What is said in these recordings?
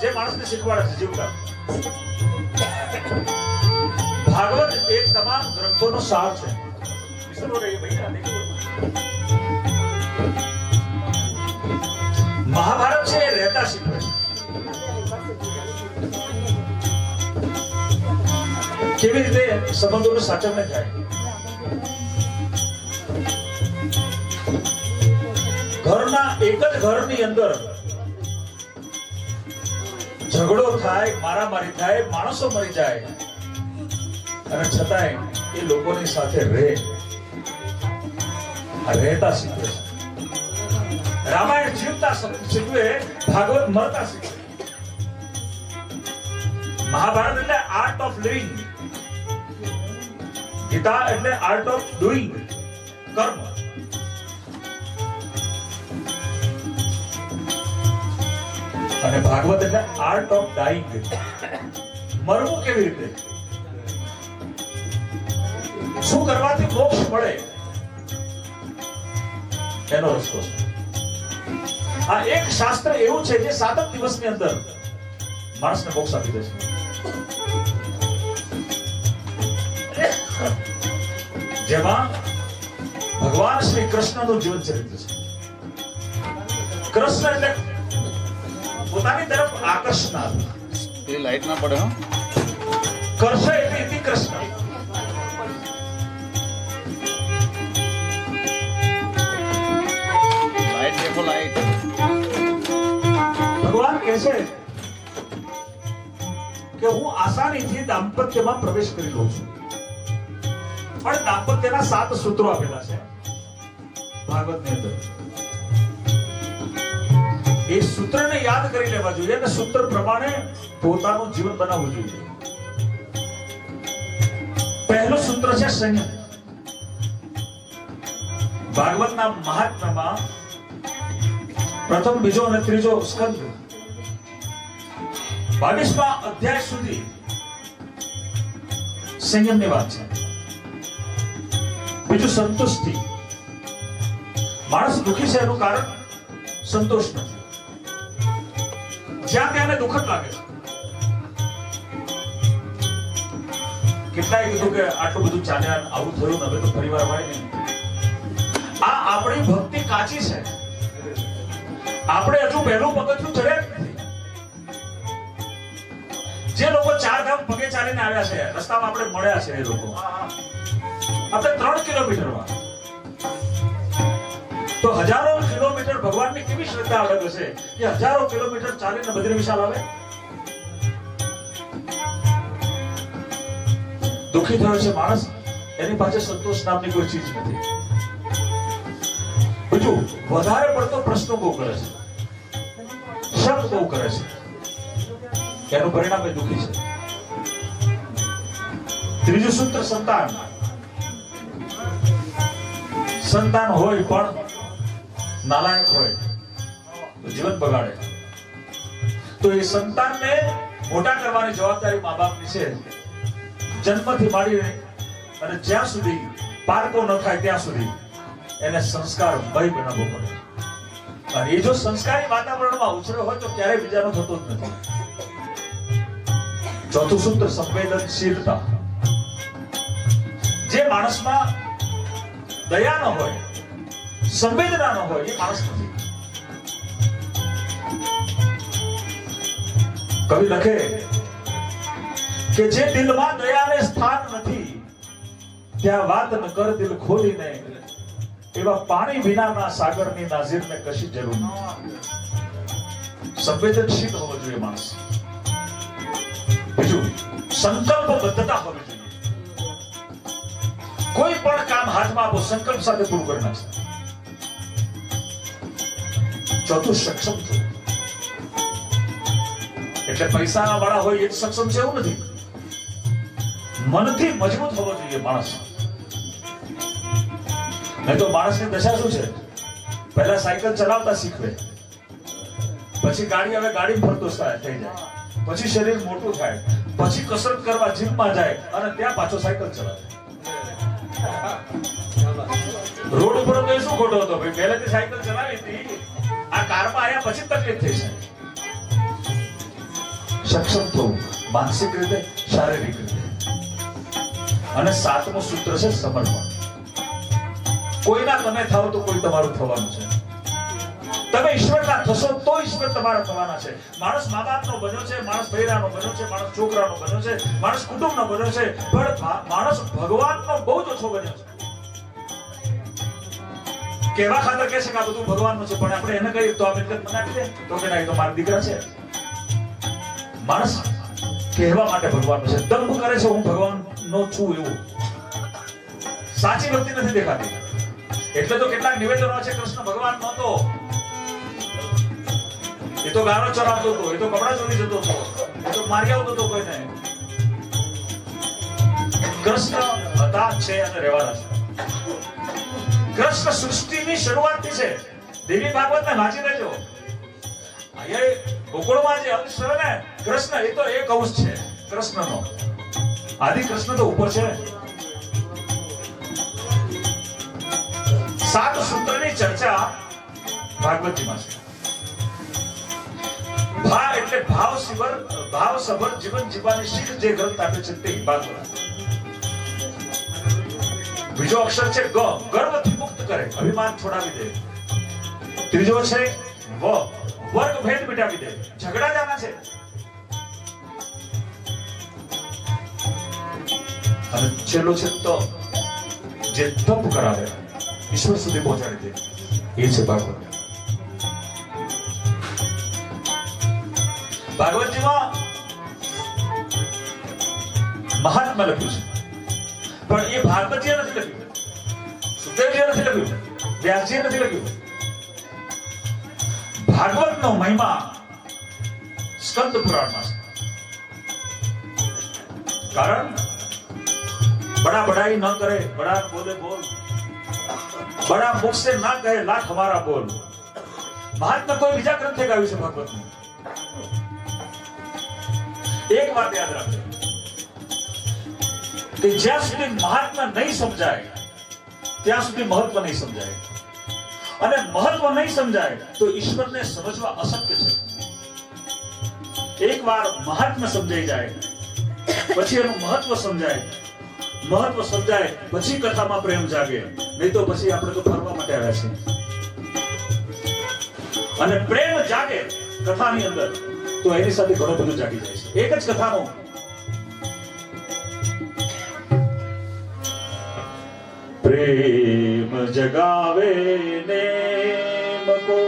જે માણસને શીખવાડે છે જીવતા ભાગવત એ તમામ ગ્રંથોનો સાર છે. મહાભારત છે એ રહેતા શીખવે છે કેવી રીતે સંબંધોનું સાચવણી થાય. ઘરના એક જ ઘરની અંદર ઝઘડો થાય, મારામારી થાય, માણસો મરી જાય અને છતાંય એ લોકોની સાથે રહેતા શીખવે છે. રામાયણ જીવતા શીખવે, ભાગવત મરતા શીખવે. મહાભારત એટલે આર્ટ ઓફ લિવિંગ, ગીતા એટલે આર્ટ ઓફ ડુઈંગ, કર્મ. અને ભાગવત એટલે આર્ટ ઓફ ડાઈંગ, મરવું કેવી રીતે, શું કરવાથી મોક્ષ મળે એનો રસ્તો છે. આ એક શાસ્ત્ર એવું છે જે 7 દિવસની અંદર માણસને મોક્ષ આપી દે છે. જેમાં ભગવાન શ્રી કૃષ્ણનું જીવન ચરિત્ર છે. કૃષ્ણ એટલે પોતાની તરફ આકર્ષનાર, એ લાઈટ ના પડે. હો કર્ષ એટલે ઇતિ કૃષ્ણ. લાઈટ દેખો, લાઈટ. ભગવાન કહે છે કે હું આસાનીથી દાંપત્યમાં પ્રવેશ કરી લઉં છું, પણ દાંપત્યના 7 સૂત્રો આપેલા છે ભાગવતની અંદર. એ સૂત્રને યાદ કરી લેવા જોઈએ અને સૂત્ર પ્રમાણે પોતાનું જીવન બનાવવું જોઈએ. પહેલું સૂત્ર છે સંયમ. ભાગવતના મહાત્મ્યમાં પ્રથમ, બીજો અને ત્રીજો સ્કંદ 22મા અધ્યાય સુધી સંયમની વાત છે. બીજું સંતુષ્ટિ. માણસ દુઃખી છે એનું કારણ સંતોષ નથી. જ્યાં ત્યાં દુઃખ જ લાગે છે. કેટલાય કીધું કે આટલું બધું ચાલ્યા, આવું થયું, હવે તો પરિવાર હોય નહીં. આ આપણી ભક્તિ કાચી છે. આપણે હજુ પહેલું પગથિયું ચડ્યા જ નથી. જે લોકો 4 ધામ પગે ચાલીને આવ્યા છે, રસ્તામાં આપણે મળ્યા છે, એ લોકો આપણે 3 કિલોમીટરમાં, તો હજારો કિલોમીટર ભગવાનની કેવી શ્રદ્ધા અલગ હશે કે હજારો કિલોમીટર ચાલીને બદ્રી વિશાલ આવે. દુઃખી થયો છે માણસ, એની પાસે સંતોષ નામની કોઈ ચીજ નથી. બીજું, વધારે પડતો પ્રશ્નો બહુ કરે છે, શબ્દ બહુ કરે છે, એનું પરિણામ એ દુઃખી છે. ત્રીજું સૂત્ર સંતાન. સંતાન હોય પણ નાલાયક હોય તો જીવન બગાડે. તો એ સંતાનને મોટા કરવાની જવાબદારી મા બાપની છે. જન્મથી માંડીને અને જ્યાં સુધી પારકો ન થાય ત્યાં સુધી એને સંસ્કાર ભય બનાવવો પડે. અને એ જો સંસ્કારી વાતાવરણમાં ઉછર્યો હોય તો ક્યારેય બીજાનો થતો જ નથી. ચોથું સૂત્ર સંવેદનશીલતા. જે માણસમાં દયા ન હોય, સંવેદના ન હોય, એ માણસ નથી. કવિ લખે કે જે દિલમાં દયાને સ્થાન નથી, ત્યાં વાત ન કર દિલ ખોલીને, એવા પાણી વિનાના સાગરની નાઝીરને કશી જરૂર નથી. સંવેદનશીલ હોવો જોઈએ માણસ. બીજું, સંકલ્પબદ્ધતા હોવી જોઈએ. કોઈ પણ કામ હાથમાં આપો, સંકલ્પ સાથે પૂરું કરી નાખશે. ચોથું, સક્ષમ થવું. એટલે પૈસા વાળા હોય એ સક્ષમ છે એવું નથી. મનથી મજબૂત હોવો જોઈએ માણસ. નહીં તો માણસની દશા શું છે? પહેલા સાયકલ ચલાવતા શીખવે, પછી ગાડી, હવે ગાડી ફરતો થઈ જાય, પછી શરીર મોટું થાય, પછી કસરત કરવા જીમમાં જાય અને ત્યાં પાછો સાયકલ ચલાવે. રોડ ઉપર તો શું ખોટો હતો ભાઈ? પહેલેથી સાયકલ ચલાવી હતી, આ કારમાં આયા પછી તકલીફ થઈ છે. સક્ષમ થવું, માનસિક રીતે, શારીરિક રીતે. અને સાતમું સૂત્ર છે સમર્પણ. કોઈના તમે થાવ તો કોઈ તમારું થવાનું છે. તમે ઈશ્વરના થશો તો ઈશ્વર તમારા થવાના છે. માણસ મા બાપનો બન્યો છે, માણસ ભૈરાનો બન્યો છે, માણસ છોકરાનો બન્યો છે, માણસ કુટુંબનો બન્યો છે, પણ માણસ ભગવાનનો બહુ જ ઓછો બન્યો છે. કેવા ખાતર કહે છે કે આ બધું ભગવાનનું છે, પણ આપણે એને કહીએ તો આ મિલકત મને આપી દે, તો કે ના, એ તો મારા દીકરા છે. માણસ કહેવા માટે ભગવાનનું છે, દંભ કરે છે હું ભગવાનનો છું એવું. સાચી ભક્તિ નથી દેખાતી. એટલે તો કેટલાક નિવેદનો છે કૃષ્ણ ભગવાન નહોતો, એ તો ગારો ચરાવતો હતો, એ તો કપડા ચોરી જતો હતો, એ તો મારી આવતો હતો કોઈને. કૃષ્ણ હતા, છે અને રહેવાના છે. કૃષ્ણ સૃષ્ટિની શરૂઆતથી છે. દેવી ભાગવતને વાંચી લેજો. અહીંયા ગોકુળમાં જે અંશ છે ને કૃષ્ણ, એ તો એક અંશ છે કૃષ્ણનો. આદિ કૃષ્ણ તો ઉપર છે. 7 સૂત્રની ચર્ચા ભાગવતજીમાં છે. ભા એટલે ભાવ સભર જીવન જીવવાની શીખ જે ગ્રંથ આપે છે તે ભાગવત. બીજો અક્ષર છે ગ, ગર્વથી મુક્ત કરે, અભિમાન છોડાવી દે. ત્રીજો છે વ, વર્ગ ભેદ મિટાવી દે, ઝઘડા જાના છે. અને છેલ્લો છે તો, જે તપ કરાવે, ઈશ્વર સુધી પહોંચાડી દે, એ છે ભાગવત. ભાગવતજીમાં મહાત્મા લખ્યું છે, પણ એ ભાગવતજીએ નથી લખ્યું, સુખદેવજીએ નથી લખ્યું, વ્યાસજીએ નથી લખ્યું. ભાગવતનો મહિમા સ્કંદ પુરાણમાં છે. કારણ બડા બડાઈ ન કરે, બડા બોલે બોલ, બડા મુખ से ना कहे लाख हमारा बोल. મહાત્મા કોઈ બીજા ગ્રંથે ગાયું છે ભાગવતનું. એક વાત યાદ રાખજો કે જ્યાં સુધી મહાત્મા નહીં સમજાય ત્યાં સુધી મહત્વ નહીં સમજાય, અને મહત્વ નહીં સમજાય તો ઈશ્વરને સમજવા અશક્ય છે. એકવાર મહાત્મા સમજાઈ જાય પછી એનું મહત્વ સમજાય, મહત્વ સમજાય પછી કથામાં પ્રેમ જાગે, નહીં તો પછી આપણે તો ફરવા માટે આવ્યા છીએ. અને પ્રેમ જાગે કથાની અંદર તો એની સાથે ઘણું બધું જાગી જાય છે. એક જ કથાનો પ્રેમ જગાવે નેમ કો,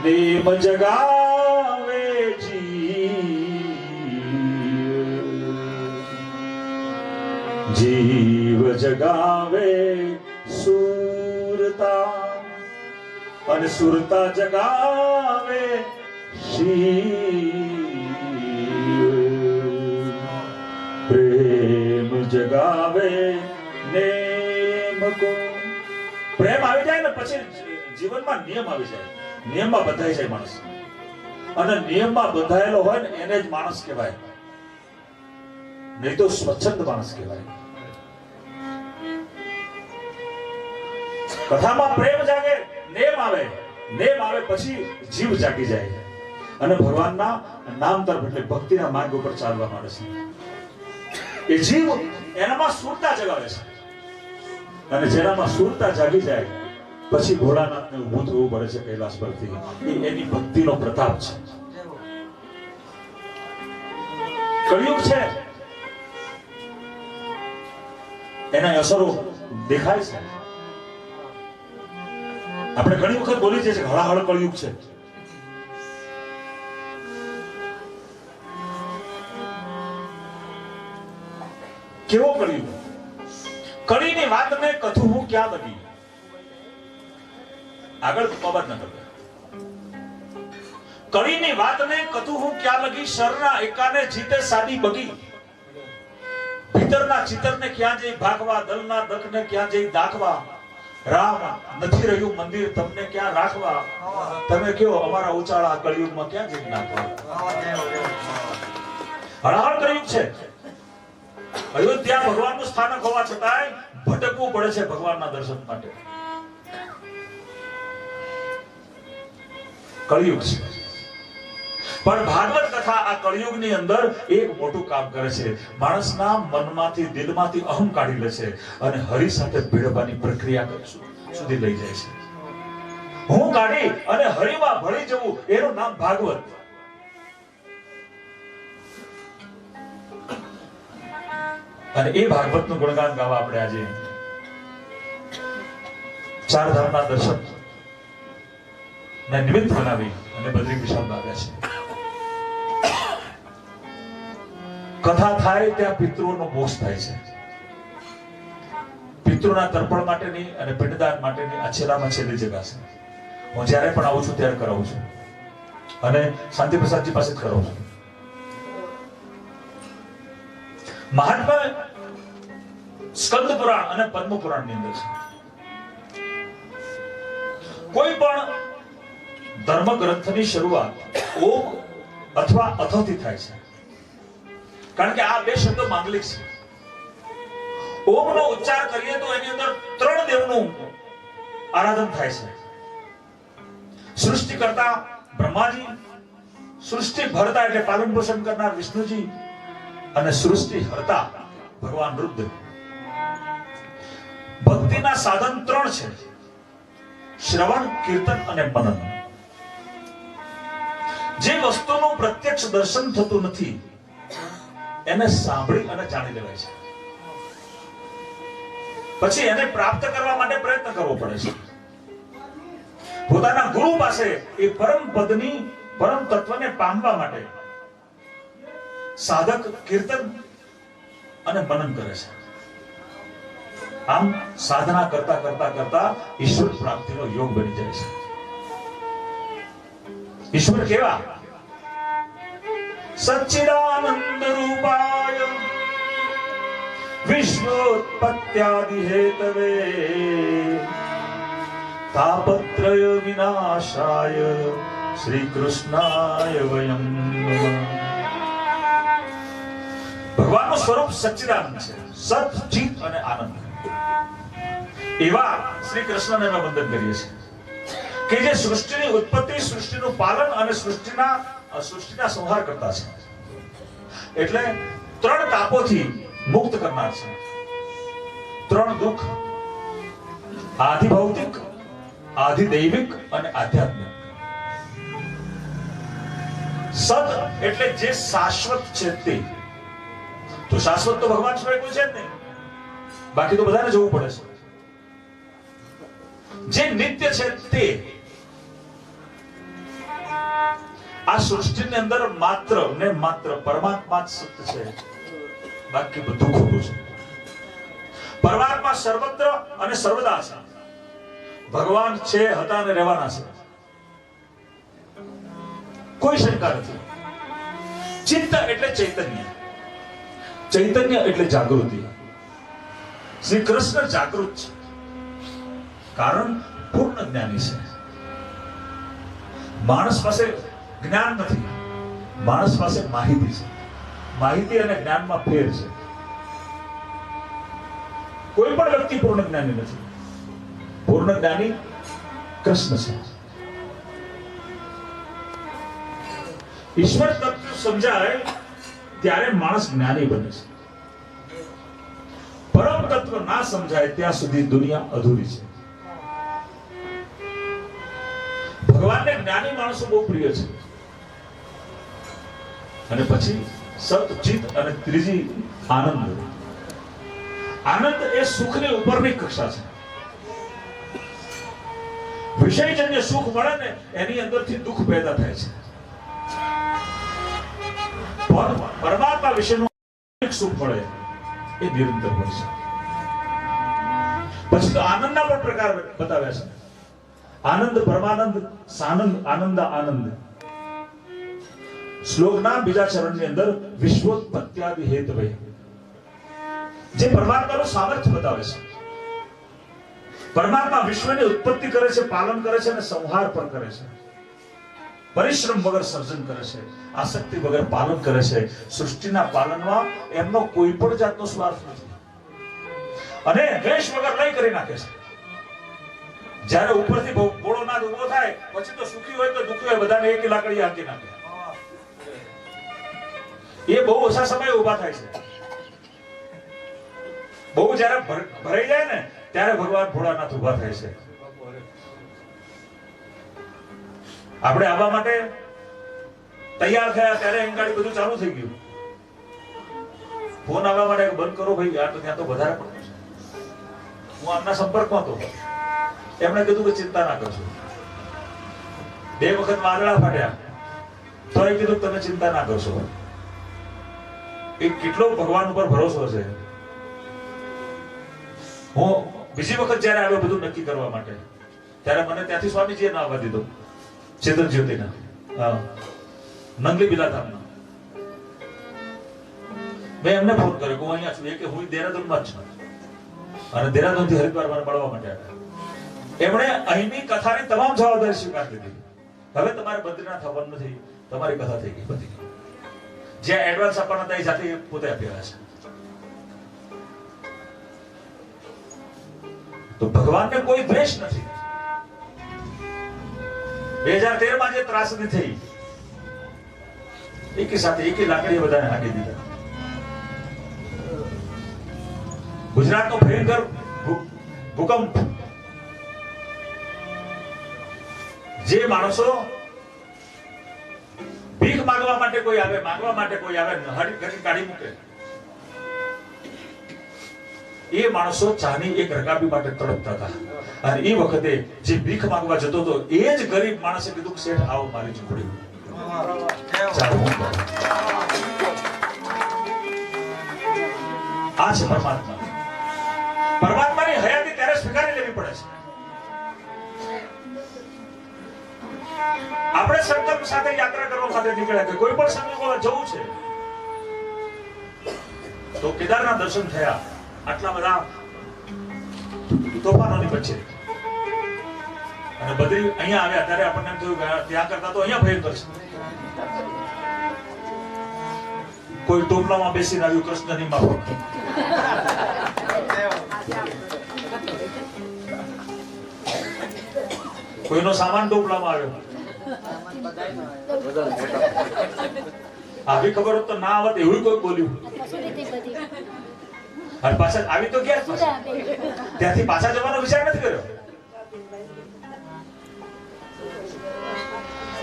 નેમ જગાવે જીવ જગાવે સુરતા, અને સુરતા જગાવે શિવ. પ્રેમ જગાવે નેમ કો. પ્રેમ આવી જાય ને પછી જીવનમાં નિયમ આવી જાય, નિયમમાં બંધાઈ જાય માણસ. અને નિયમમાં બંધાયેલો હોય ને એને જ માણસ કહેવાય, નહીં તો સ્વચ્છંદ માણસ કહેવાય. કથામાં પ્રેમ જાગે, નેમ આવે, નેમ આવે પછી જીવ જાગી જાય અને ભગવાનના નામ તરફ એટલે ભક્તિના માર્ગ ઉપર ચાલવા માંડે છે. એ જીવ એનામાં સુરતા જગાવે છે, અને જેનામાં સુરતા જાગી જાય પછી ભોળાનાથને ઊભું થવું પડે છે કૈલાસ પરથી. એની ભક્તિનો પ્રતાપ છે. કળિયુગ છે, એના અસરો દેખાય છે. આપણે ઘણી વખત બોલી છે કે હળાહળ કળિયુગ છે. કેવો કળિયુગ? કળીની વાતને કથું હું ક્યાં લગી, આગળ બાબત ન કરતા. કળીની વાતને કથું હું ક્યાં લગી, શરના એકાને જીતે સાદી બગી. ભીતરના ચિતરને ક્યાં જઈ ભાગવા, દલના દખને ક્યાં જઈ દાખવા. રામ નથી રહ્યું મંદિર તમને ક્યાં રાખવા. તમે કયો અમારા ઉચાળા કળિયુગમાં ક્યાં જઈ નાખવા. હળહળ કળિયુગ છે. અયોધ્યા ભગવાનનું સ્થાનક હોવા છતાંય ભટકવું પડે છે ભગવાનના દર્શન માટે. કળિયુગ છે. પણ ભાગવત કથા આ કળિયુગની અંદર એક મોટું કામ કરે છે. માણસના મનમાંથી દિલમાંથી અહમ કાઢી લે છે અને હરિ સાથે ભેળવવાની પ્રક્રિયા સુધી લઈ જાય છે. હું કાઢી અને હરિમાં ભળી જવું એનું નામ ભાગવત. અને એ ભાગવતનું ગુણગાન ગાવા આપણે આજે ચાર ધામના દર્શન ને નિમિત્ત બનાવી અને બદ્રી વિશાલ આવ્યા છે. કથા થાય ત્યાં પિતૃઓનો મોક્ષ થાય છે. પિતૃના તર્પણ માટેની અને પિંડદાન માટેની આ છેલ્લામાં છેલ્લી જગ્યા છે. હું જ્યારે પણ આવું છું ત્યારે કરાવું છું અને શાંતિ પ્રસાદજી પાસે જ કરાવું છું. મહાત્મા સ્કંદ પુરાણ અને પદ્મ પુરાણ ની અંદર છે. કોઈ પણ ધર્મ ગ્રંથની શરૂઆત ઓમ અથવા અથથી થાય છે, કારણ કે આ બે શબ્દો માંગલિક છે. ઓમનો ઉચ્ચાર કરીએ તો એની અંદર ત્રણ દેવનું આરાધન થાય છે. સૃષ્ટિ કરતા બ્રહ્માજી, સૃષ્ટિ ભરતા એટલે પાલન પોષણ કરનાર વિષ્ણુજી અને સૃષ્ટિ હરતા ભગવાન રુદ્ર. ભક્તિના સાધન ત્રણ છે: શ્રવણ, કીર્તન અને મનન. જે વસ્તુનું પ્રત્યક્ષ દર્શન થતું નથી એને સાંભળી અને જાણી લેવાય છે. પછી એને પ્રાપ્ત કરવા માટે પ્રયત્ન કરવો પડે છે. પોતાના ગુરુ પાસે એ પરમ પદની પરમ તત્વને પામવા માટે સાધક કીર્તન અને મનન કરે છે. આમ સાધના કરતા કરતા કરતા ઈશ્વર પ્રાપ્તિનો યોગ બની જાય છે. ઈશ્વર કેવા? સચ્ચિદાનંદ રૂપાય વિશ્વોત્પત્યાદિ હેતવે તાપત્રય વિનાશાય શ્રી કૃષ્ણાય વયમ નમઃ. ભગવાનનું સ્વરૂપ સચ્ચિદાનંદ છે, સત, ચિત અને આનંદ. એવા શ્રી કૃષ્ણને અમે વંદન કરીએ છીએ કે જે સૃષ્ટિની ઉત્પત્તિ, સૃષ્ટિનું પાલન અને સૃષ્ટિના સંહાર કરતા છે. એટલે ત્રણ તાપોથી મુક્ત કરનાર છે. ત્રણ દુઃખ: આધિ ભૌતિક, આધિ દૈવિક અને આધ્યાત્મિક. સત એટલે જે શાશ્વત છે તે. તો શાશ્વત તો ભગવાન સિવાય કોઈ છે જ નહીં, બાકી તો બધાને જવું પડે છે. જે નિત્ય છે તે. આ સૃષ્ટિની અંદર માત્ર ને માત્ર પરમાત્મા જ સત્ય છે, બાકી બધું ખોટું છે. પરમાત્મા સર્વત્ર અને સર્વદા છે. ભગવાન છે, હતા અને રહેવાના છે, કોઈ શંકા નથી. ચિત્ત એટલે ચૈતન્ય, ચૈતન્ય એટલે જાગૃતિ. શ્રી કૃષ્ણ જાગૃત છે, કારણ પૂર્ણ જ્ઞાની છે. માણસ પાસે જ્ઞાન નથી, માણસ પાસે માહિતી છે. માહિતી અને જ્ઞાનમાં ફેર છે. કોઈ પણ વ્યક્તિ પૂર્ણ જ્ઞાની નથી. પૂર્ણ જ્ઞાની કૃષ્ણ છે. ઈશ્વર તત્વ સમજાય ત્યારે માણસ જ્ઞાની બને છે. પરમ તત્વ ના સમજાય ત્યાં સુધી દુનિયા અધૂરી છે. ભગવાનને જ્ઞાની માણસો બહુ પ્રિય છે. અને પછી સત, ચિત અને ત્રીજી આનંદ. આનંદ એ સુખની ઉપરની કક્ષા છે. વિષયજન્ય સુખ મળે ને એની અંદરથી દુઃખ પેદા થાય છે. પણ પરમાત્મા વિશેનું સુખ મળે એ નિરંતર હોય છે. પછી તો આનંદના પણ પ્રકાર બતાવ્યા છે. આનંદ, પરમાનંદ, સાનંદ, આનંદ, આનંદ. શ્લોકના બીજા ચરણની અંદર વિશ્વોત્પત્યાદિ હેતવે જે પરમાત્માનું સામર્થ્ય બતાવે છે. પરમાત્મા વિશ્વની ઉત્પત્તિ કરે છે, પાલન કરે છે અને સંહાર પણ કરે છે. પરિશ્રમ વગર સર્જન કરે છે, આસક્તિ વગર પાલન કરે છે. સૃષ્ટિના પાલનમાં એમનો કોઈ પણ જાતનો સ્વાર્થ નથી અને દ્વેષ વગર લઈ કરી નાખે છે. જ્યારે ઉપરથી ભોળોનાથ ઉભો થાય પછી તો સુખી હોય તો દુઃખી હોય બધાને એક લાકડી હાંકી નાખે. એ બહુ ઓછા સમયે ઊભા થાય છે. બહુ જ્યારે ભરાઈ જાય ને ત્યારે ભગવાન ભોળાનાથ ઊભા થાય છે. આપણે આવવા માટે તૈયાર થયા ત્યારે એંગાડી બધું ચાલુ થઈ ગયું. ફોન આવવા માટે બંધ કરો ભાઈ, આ તો ત્યાં તો વધારે પડે છે. હું આમના સંપર્કમાં હતો. એમણે કીધું કે ચિંતા ના કરશો. 2 વખત વાદળા ફાટ્યા તો એ કીધું તમે ચિંતા ના કરશો. એ કેટલો ભગવાન ઉપર ભરોસો છે. હું બીજી વખત જયારે આવ્યો બધું નક્કી કરવા માટે, ત્યારે મને ત્યાંથી સ્વામીજીએ ના આવવા દીધો. ચેતન જ્યોતિના નંગલી બિલાધામના. મેં એમને ફોન કર્યો કે હું અહીંયા છું. એ કે હું દેહરાદૂનમાં જ છું અને દેહરાદૂનથી હરિદ્વાર મને મળવા માટે આવ્યા. એમણે અહીંની કથાની તમામ જવાબદારી સ્વીકારી લીધી. હવે તમારે બદ્રીનાથ આવવાનું નથી, તમારી કથા થઈ ગઈ, પતી ગઈ. જ્યાં એડવાન્સ આપવાના હતા એ જાતે પોતે આપી રહ્યા છે. તો ભગવાનને કોઈ દ્વેષ નથી. 2013 માં જે ત્રાસદી થઈ, એકી સાથે એકી લાકડીએ બધાને હાંકી દીધા. ગુજરાતનો ભયંકર ભૂકંપ, જે માણસો ભીખ માંગવા માટે કોઈ આવે, હરી કાઢી મૂકે, એ માણસો ચાની એક રકાબી માટે તડપતા હતા. અને એ વખતે જે ભીખ માંગવા જતો હતો એ જ ગરીબ માણસે કીધું કે શેઠ આવો મારી ઝૂંપડી. આ છે પરમાત્મા. પરમાત્માની હયાતી ત્યારે સ્વીકારી લેવી પડે છે. આપણે સંકલ્પ સાથે યાત્રા કરવા માટે નીકળ્યા કે કોઈ પણ સંજોગોમાં જવું છે, તો કેદારના દર્શન થયા. આટલા બધા તોફાનોની વચ્ચે અને બદ્રી અહીંયા આવ્યા ત્યારે આપણને એમ થયું કે ત્યાં કરતા તો અહીંયા ભયંકર છે. કોઈ ટોપલામાં બેસીને આવ્યું કૃષ્ણની માફક. કોઈનો સામાન ટોપલામાં આવ્યો. આવી ખબર હોત તો ના આવત એવું કોઈ બોલ્યું. અને પાછા આવી તો ગયા, ત્યાંથી પાછા જવાનો વિચાર નથી કર્યો.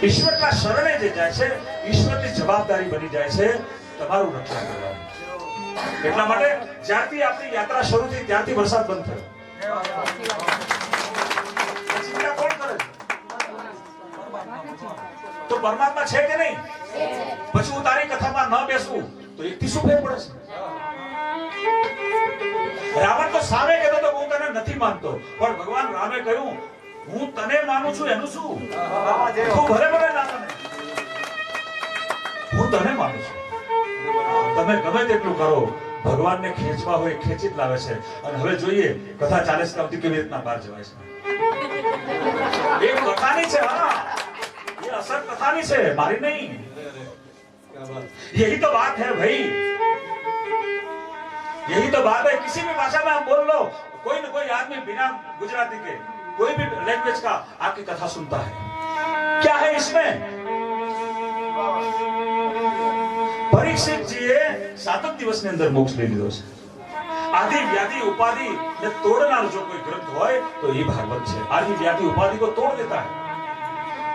ઈશ્વરના શરણે જે જાય છે, ઈશ્વરની જવાબદારી બની જાય છે તમારું રક્ષણ કરવાનું. એટલા માટે જ્યારથી આપણી યાત્રા શરૂ થઈ ત્યારથી વરસાદ બંધ થયો. ચિંતા કોણ કરે છે? તો પરમાત્મા છે કે નહીં? પછી હું તારી કથામાં ન બેસું તો એકથી શું ફેર પડે છે? રાવણ તો સામે કહેતો તો હું તને નથી માનતો, પણ ભગવાન રામે કહ્યું હું તને માનું છું. એનું શું? તું ભલે ભલે ના મને, હું તને માનું છું. તમે ગમે તેટલું કરો, ભગવાનને ખેંચવા હોય ખેંચી જ લાવે છે. અને હવે જોઈએ કથા 40 કામથી કેવી રીતના બહાર જવાય છે. એ કથાની છે, હા, એ અસર કથાની છે, મારી નહીં. यही तो बात है भाई, यही तो बात है. किसी भी भाषा में आप बोल लो, कोई न कोई आदमी बिना गुजराती के कोई भी लैंग्वेज का आपकी कथा सुनता है. क्या है इसमें? परीक्षितજીએ 7 દિવસની અંદર મોક્ષ લઈ લીધો છે. आदि व्याधि उपाधि ने तोड़ना जो कोई ग्रंथ होय तो ये भागवत है. आदि व्याधि उपाधि को तोड़ देता है,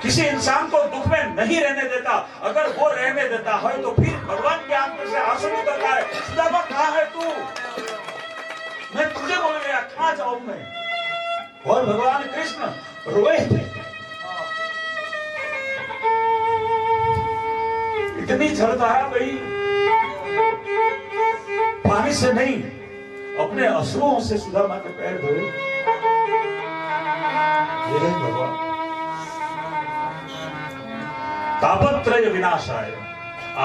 किसी इंसान को दुख में नहीं रहने देता. अगर वो रहने देता है तो फिर भगवान के आंख से आंसू निकलता है. सुदामा कहाँ है तू? मैं तुझे बोल गया कहाँ जाऊं मैं? और भगवान कृष्ण रोए थे. इतनी जलता है भाई, पानी से नहीं अपने अश्रुओं से सुदामा के पैर धोए. ये है भगवान. तापत्रय विनाशाय,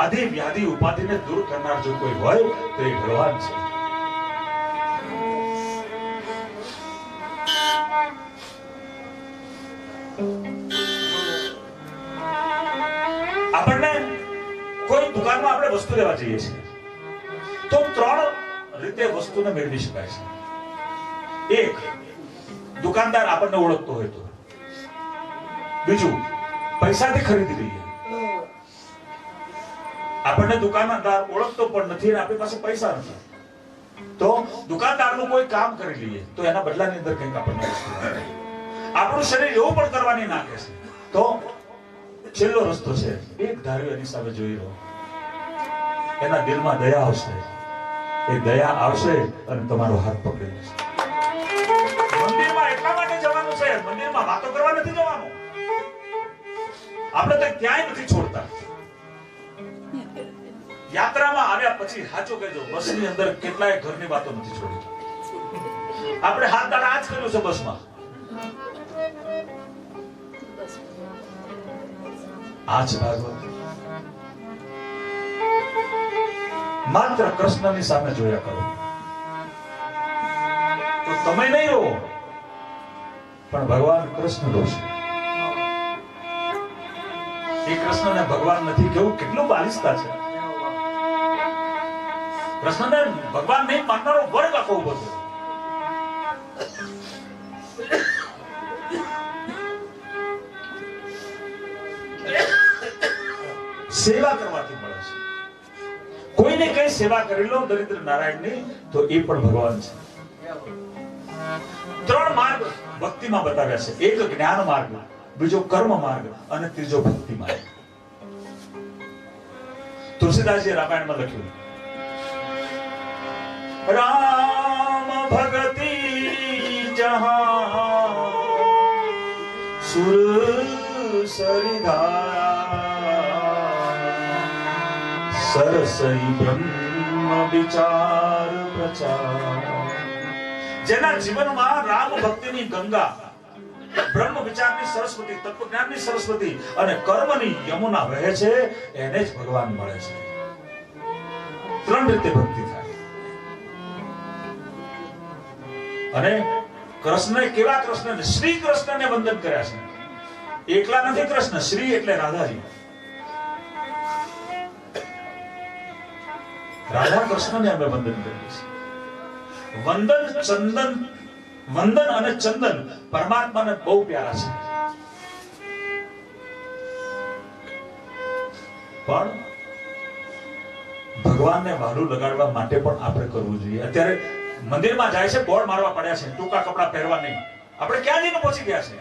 आदि व्याधि उपाधि ने दूर करना जो कोई હોય તો એ ભગવાન છે. આપણને કોઈ દુકાનમાં આપણે વસ્તુ લેવા જઈએ છીએ તો 3 રીતે વસ્તુને મેળવી શકાય છે. એક, દુકાનદાર આપણને ઓળખતો હોય તો. બીજું, પૈસાથી ખરીદી લઈએ. આપણને દુકાનદાર ઓળખતો પણ નથી અને આપણી પાસે પૈસા નથી, તો દુકાનદારનું કોઈ કામ કરી લઈએ તો એના બદલાની અંદર કંઈક આપણને વસ્તુ મળે. આપણું શરીર એવું પણ કરવાની નાખે છે, તો છેલ્લો રસ્તો છે, એક ધાર્યો એની સામે જોઈ રહ્યો, એના દિલમાં દયા આવશે, એ દયા આવશે અને તમારો હાથ પકડી લેશે. મંદિરમાં એટલા માટે જવાનું છે, મંદિરમાં વાતો કરવા નથી જવાનું, આપણે તો ક્યાંય નથી છોડતા. યાત્રામાં આવ્યા પછી સાચું કહેજો, બસની અંદર કેટલાય ઘરની વાતો નથી છોડી. આપણે હાથ દાડા આજ કર્યું છે બસમાં, આ છે ભાગવત. માત્ર કૃષ્ણની સામે જોયા કરો તો તમે નહીં રહો, પણ ભગવાન કૃષ્ણ રોશે. એ કૃષ્ણને ભગવાન નથી કેવું કેટલું બાલિશતા છે. કૃષ્ણને ભગવાન નહીં માનનારો વર્ગ આખો ઉભો થયો. સેવા કરવાથી મળે છે. કોઈને કઈ સેવા કરી લો દરિદ્ર નારાયણની, તો એ પણ ભગવાન છે. ત્રણ માર્ગ ભક્તિમાં બતાવ્યા છે, એક જ્ઞાન માર્ગ, બીજો કર્મ માર્ગ અને ત્રીજો ભક્તિ માર્ગ. તુલસીદાસજી રામાયણમાં લખ્યું, राम भगति जहां सुर सरिधारा सरसई ब्रह्म विचार प्रचार. જેના જીવનમાં રામ ભક્તિની ગંગા, બ્રહ્મ વિચારની સરસ્વતી, તત્વજ્ઞાનની સરસ્વતી અને કર્મની યમુના વહે છે, એને જ ભગવાન મળે છે. ત્રણ રીતે ભક્તિ થાય. અને કૃષ્ણએ કેવા કૃષ્ણને, શ્રી કૃષ્ણને વંદન કર્યા છે. એકલા નથી કૃષ્ણ, શ્રી એટલે રાધાજી. રાધા કૃષ્ણને અમે વંદન કરીએ છીએ. વંદન અને ચંદન પરમાત્માને બહુ પ્યારા છે. પણ ભગવાનને વાલું લગાડવા માટે પણ આપણે કરવું જોઈએ. અત્યારે મંદિરમાં જાય છે, બોર્ડ મારવા પડ્યા છે, ટૂંકા કપડા પહેરવા નહીં. આપણે ક્યાં જઈને પહોંચી ગયા છે?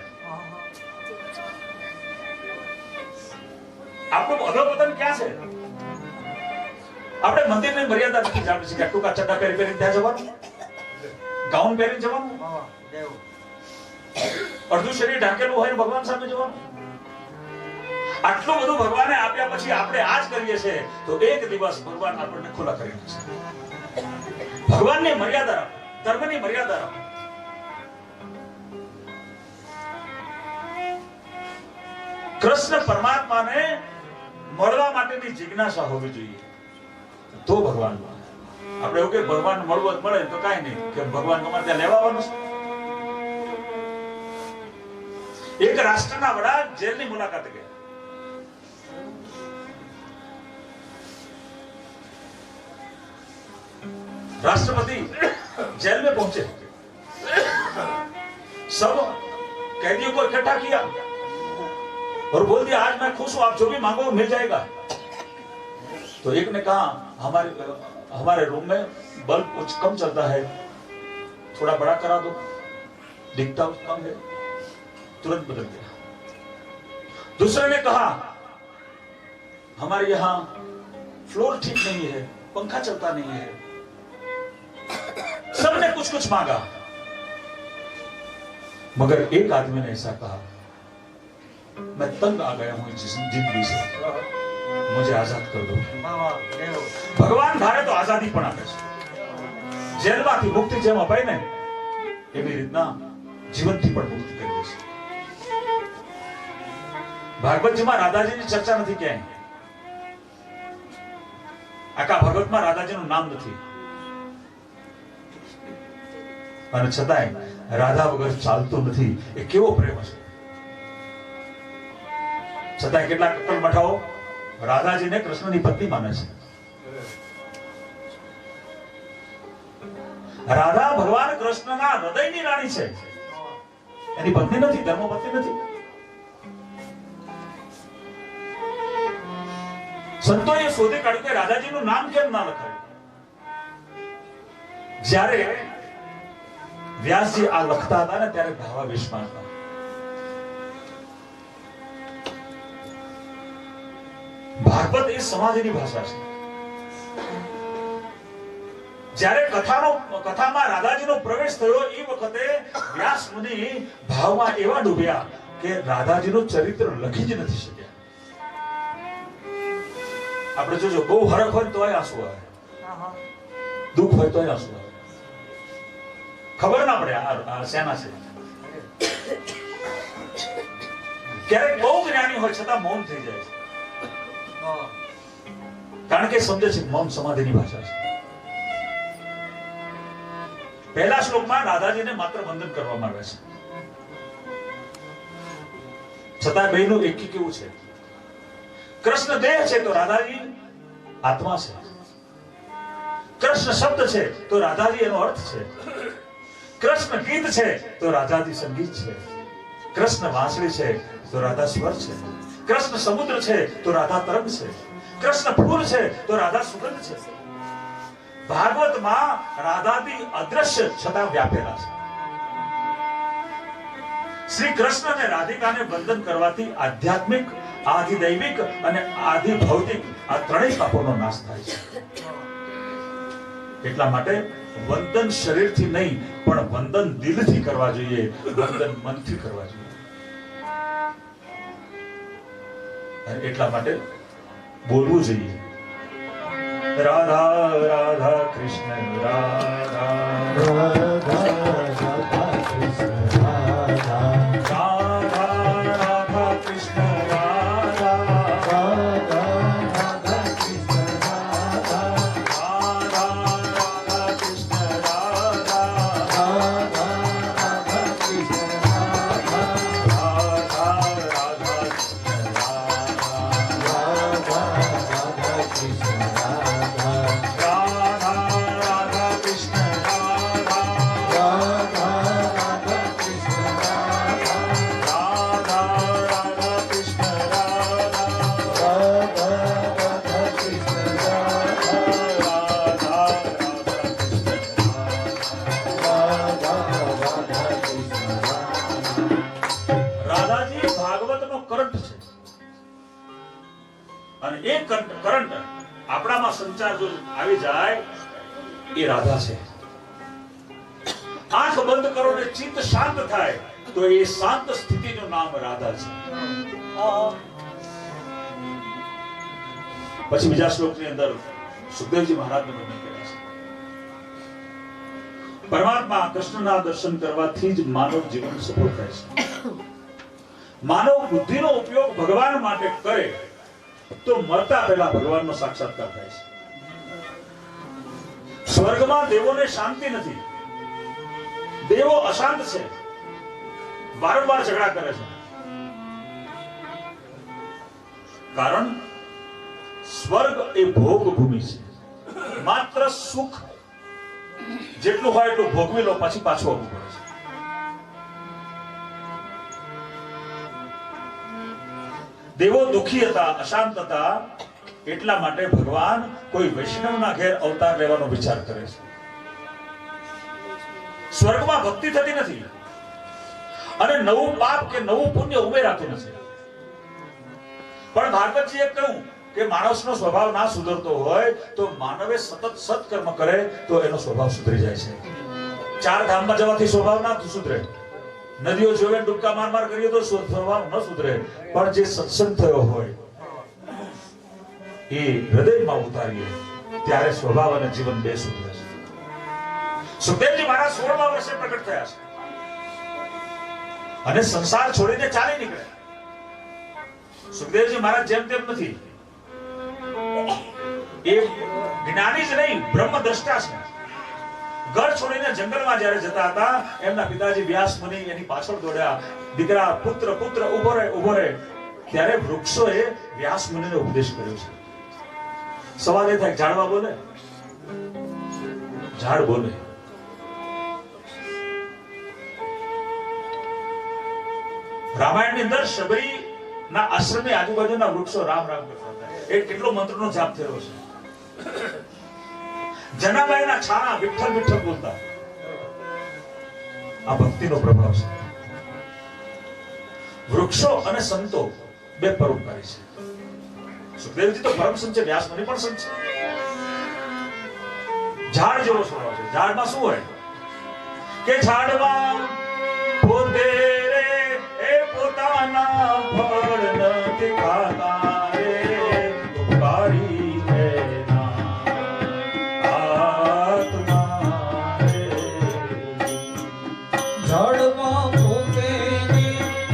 આપણું અધોપતન ક્યાં છે? આપણે મંદિરની મર્યાદા નથી જાણવી છે કે ટૂંકા ચડ્ડા પહેરી ત્યાં જવાનું, ગાઉન પહેરીને જવાનું, અડધું શરીર ઢાંકેલું હોય ને ભગવાન સામે જવાનું. આટલું બધું ભગવાને આપ્યા પછી આપણે આ જ કરીએ છીએ, તો એક દિવસ ભગવાન આપણને ખુલ્લા કરી દેશે. ભગવાનની મર્યાદા રાખો, ધર્મની મર્યાદા રાખો. કૃષ્ણ પરમાત્માને મળવા માટેની જિજ્ઞાસા હોવી જોઈએ, તો ભગવાન મળે. આપણે એવું કે ભગવાન મળવું જ મળે તો કાંઈ નહીં, કે ભગવાન તમારે ત્યાં લેવા આવવાનું છે. એક રાષ્ટ્રના વડા જેલની મુલાકાતે ગયા. राष्ट्रपति जेल में पहुंचे, सब कैदियों को इकट्ठा किया और बोल दिया आज मैं खुश हूं, आप जो भी मांगो मिल जाएगा. तो एक ने कहा हमारे रूम में बल्ब कुछ कम चलता है, थोड़ा बड़ा करा दो, दिखता कम है. तुरंत बदल गया. दूसरे ने कहा हमारे यहाँ फ्लोर ठीक नहीं है, पंखा चलता नहीं है. सबने कुछ कुछ मांगा, मगर एक आदमी ने ऐसा कहा मैं तंग आ गया हूं इस जिंदगी से, मुझे आजाद कर दो. भगवान धारे तो आजादी पण આપે છે. જેલમાંથી મુક્તિ જેમ અપાય ને એવી રીતના જીવનથી પણ મુક્તિ કરી દે છે. ભાગવતજીમાં રાધાજીની ચર્ચા નથી ક્યાંય. આખા ભાગવતમાં રાધાજીનું નામ નથી. અને છતાંય રાધા વગર ચાલતું નથી. એ કેવો પ્રેમ છે. છતાંય કેટલાક કપલ મઠાઓ રાધાજીને કૃષ્ણની પત્ની માને છે. રાધા ભગવાન કૃષ્ણના હૃદયની રાણી છે, એની પત્ની નથી, ધર્મપત્ની નથી. સંતોએ શોધી કાઢ્યું કે રાધાજીનું નામ કેમ ના લખાયું. જ્યારે વ્યાસજી આ લખતા હતા ને ત્યારે ભાવાવેશમાં હતા. ભાગવત એ સમાજની ભાષા છે. જ્યારે કથામાં રાધાજીનો પ્રવેશ થયો એ વખતે વ્યાસ મુનિ ભાવમાં એવા ડૂબ્યા કે રાધાજીનું ચરિત્ર લખી જ નથી શક્યા. આપણે જોજો, બહુ હરખ હોય તોય આંસુ આવે, દુઃખ હોય તોય આંસુ આવે, ખબર ના પડે આ શેના છે. ક્યારેક બહુ જ્ઞાની હોય છતાં મૌન થઈ જાય છે, કારણ કે સમજે છે મૌન સમાધિની ભાષા છે. પહેલા શ્લોકમાં રાધાજીને માત્ર વંદન કરવામાં આવે છે, છતાં બેનું એકી કેવું છે. કૃષ્ણ દેહ છે તો રાધાજી આત્મા છે. કૃષ્ણ શબ્દ છે તો રાધાજી એનો અર્થ છે. કૃષ્ણ ગીત છે તો રાધાજી સંગીત છે. કૃષ્ણ વાંસળી છે તો રાધા સ્વર છે. કૃષ્ણ સમુદ્ર છે તો રાધા તરંગ છે. કૃષ્ણ ફૂલ છે તો રાધા સુગંધ છે. ભાગવતમાં રાધાજી અદ્રશ્ય છતાં વ્યાપેલા છે. શ્રી કૃષ્ણ અને રાધિકાને વંદન કરવાથી આધ્યાત્મિક, આધિદૈવિક અને આધિભૌતિક આ ત્રણેય પાપોનો નાશ થાય છે. એટલા માટે વંદન શરીરથી નહીં પણ વંદન દિલથી કરવા જોઈએ, વંદન મનથી કરવા જોઈએ. એટલા માટે બોલવું જોઈએ, રાધા રાધા કૃષ્ણ રાધા રાધા રાધા કૃષ્ણ રાધા રાધા રાધા કૃષ્ણ રાધા રાધા રાધા કૃષ્ણ રાધા રાધા રાધા કૃષ્ણ રાધા રાધા રાધા કૃષ્ણ રાધા રાધા રાધા કૃષ્ણ કરંટ આપણામાં સંચાર જો આવી જાય એ રાધા છે. આંખ બંધ કરો ને ચિત્ત શાંત થાય તો એ શાંત સ્થિતિનું નામ રાધા છે. પછી બીજા શ્લોકની અંદર સુખદેવજી મહારાજનું વર્ણન કર્યા છે. પરમાત્મા કૃષ્ણના દર્શન કરવાથી જ માનવ જીવન સફળ થાય છે. માનવ બુદ્ધિનો ઉપયોગ ભગવાન માટે કરે તો મરતા પહેલા ભગવાનનો સાક્ષાત્કાર થાય છે. સ્વર્ગમાં દેવોને શાંતિ નથી, દેવો અશાંત છે, વારંવાર ઝઘડા કરે છે. કારણ સ્વર્ગ એ ભોગ ભૂમિ છે. માત્ર સુખ જેટલું હોય એટલું ભોગવી લો, પછી પાછું આવવું પડે છે. દેવો દુખી હતા, અશાંત હતા, એટલા માટે ભગવાન કોઈ વૈષ્ણવના ઘેર અવતાર લેવાનો વિચાર કરે છે. સ્વર્ગમાં ભક્તિ થતી નથી અને નવું પાપ કે નવું પુણ્ય ઉમેરાતું નથી. પણ ભાગવતજીએ કહ્યું કે માણસનો સ્વભાવ ના સુધરતો હોય તો માનવે સતત સત્કર્મ કરે તો એનો સ્વભાવ સુધરી જાય છે. ચાર ધામમાં જવાથી સ્વભાવ ના સુધરે, નદીઓ જોવે ડૂબકા માર માર કરીએ તો સ્વભાવ ન સુધરે, પણ જે સત્સંગ થયો હોય એ હૃદયમાં ઉતારીએ ત્યારે સ્વભાવ અને જીવન બે સુધરે છે. સુખદેવજી મહારાજ 16મા વર્ષે પ્રગટ થયા છે અને સંસાર છોડીને ચાલી નીકળ્યા. સુખદેવજી મહારાજ જેમ તેમ નથી, એ જ્ઞાની જ નહીં, બ્રહ્મ દ્રષ્ટા છે. ઘર છોડીને જંગલમાં જ્યારે જતા હતા, એમના પિતાજી વ્યાસ મુનિ એની પાછળ દોડ્યા. દીકરા પુત્ર પુત્ર ઉભો રહે ઉભો રહે. ત્યારે વૃક્ષોએ વ્યાસ મુનિને ઉપદેશ કર્યો છે. સવાલ એ થાય, ઝાડવા બોલે? ઝાડ બોલે. રામાયણની અંદર શબરી ના આશ્રમની આજુબાજુના વૃક્ષો રામ રામ કરતા હતા. એ કેટલો મંત્રનો જાપ થયો છે. જનાબાઈના છાણા વિઠ્ઠલ વિઠ્ઠલ બોલતા. આ ભક્તિનો પ્રભાવ છે. વૃક્ષો અને સંતો બે પરોપકારી છે. સુખદેવજી તો પરમ સંત છે, વ્યાસ મુનિ પણ સંત છે. ઝાડ જેવો સ્વભાવ છે. ઝાડમાં શું હોય કે ઝાડમાં પોતે રે એ પોતાના ફળ નથી ખાતા રે, ઉપકારી એના આત્મા રે. ઝાડમાં પોતે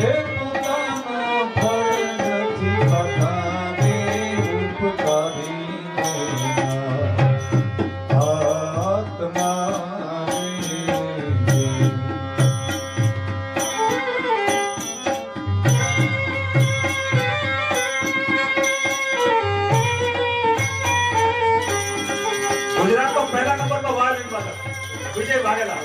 એ પોતાના ફળ નથી ખાતા રે, ઉપકારી આત્મા રે. ગુજરાતમાં પહેલા નંબરમાં વાલ ઉત્પાદક વિજય વાઘેલા.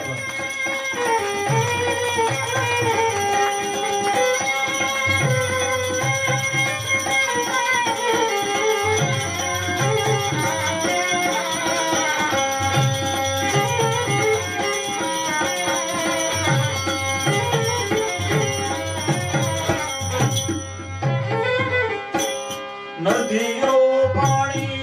નદીઓ પાણી